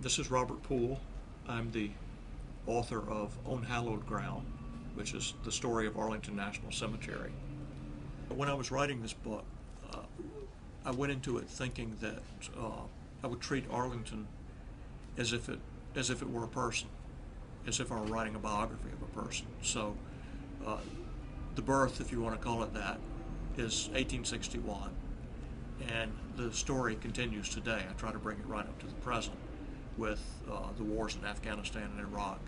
This is Robert Poole. I'm the author of On Hallowed Ground, which is the story of Arlington National Cemetery. When I was writing this book, I went into it thinking that I would treat Arlington as if it were a person, as if I were writing a biography of a person. So the birth, if you want to call it that, is 1861, and the story continues today. I try to bring it right up to the present with the wars in Afghanistan and Iraq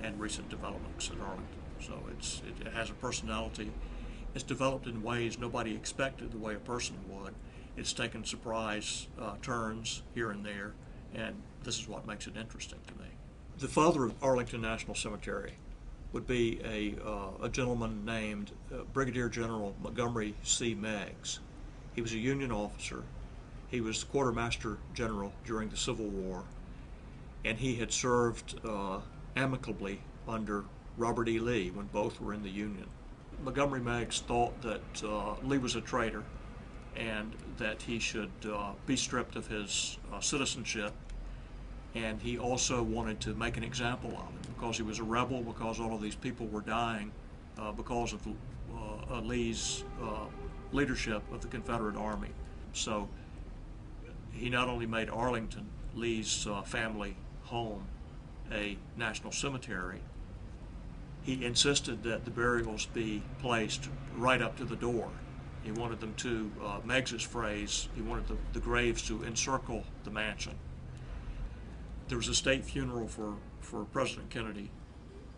and recent developments at Arlington. So it has a personality. It's developed in ways nobody expected the way a person would. It's taken surprise turns here and there, and this is what makes it interesting to me. The father of Arlington National Cemetery would be a gentleman named Brigadier General Montgomery C. Meigs. He was a Union officer. He was Quartermaster General during the Civil War, and he had served amicably under Robert E. Lee when both were in the Union. Montgomery Meigs thought that Lee was a traitor and that he should be stripped of his citizenship, and he also wanted to make an example of him because he was a rebel, because all of these people were dying because of Lee's leadership of the Confederate Army. So he not only made Arlington, Lee's family home, a national cemetery, he insisted that the burials be placed right up to the door. He wanted them to, Meigs's phrase, he wanted the graves to encircle the mansion. There was a state funeral for President Kennedy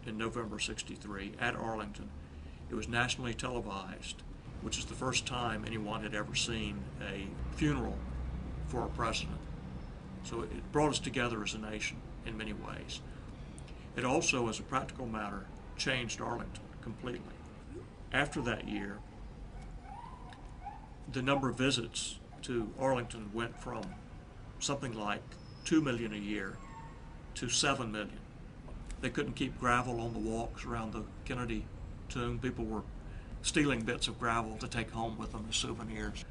in November '63 at Arlington. It was nationally televised, which is the first time anyone had ever seen a funeral for a president. So it brought us together as a nation in many ways. It also, as a practical matter, changed Arlington completely. After that year, the number of visits to Arlington went from something like 2 million a year to 7 million. They couldn't keep gravel on the walks around the Kennedy tomb. People were stealing bits of gravel to take home with them as souvenirs.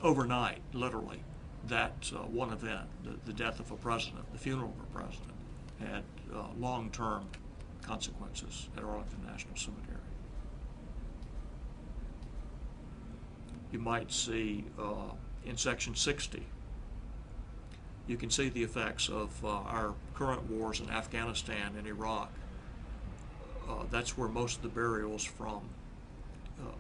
Overnight, literally, that one event, the death of a president, the funeral of a president, had long-term consequences at Arlington National Cemetery. You might see in section 60, you can see the effects of our current wars in Afghanistan and Iraq. That's where most of the burials from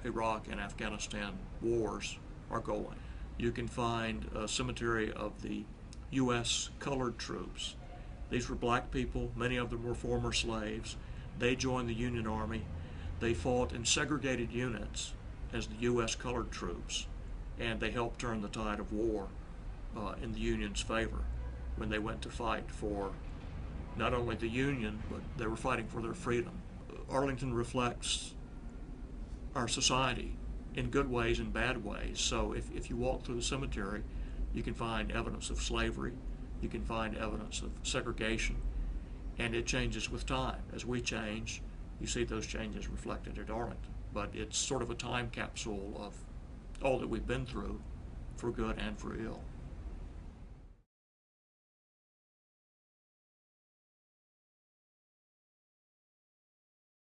Iraq and Afghanistan wars are going. You can find a cemetery of the U.S. colored troops. These were black people, many of them were former slaves. They joined the Union Army. They fought in segregated units as the U.S. colored troops, and they helped turn the tide of war in the Union's favor when they went to fight for not only the Union, but they were fighting for their freedom. Arlington reflects our society in good ways and bad ways. So if you walk through the cemetery, you can find evidence of slavery, you can find evidence of segregation, and it changes with time. As we change, you see those changes reflected at Arlington. But it's sort of a time capsule of all that we've been through, for good and for ill.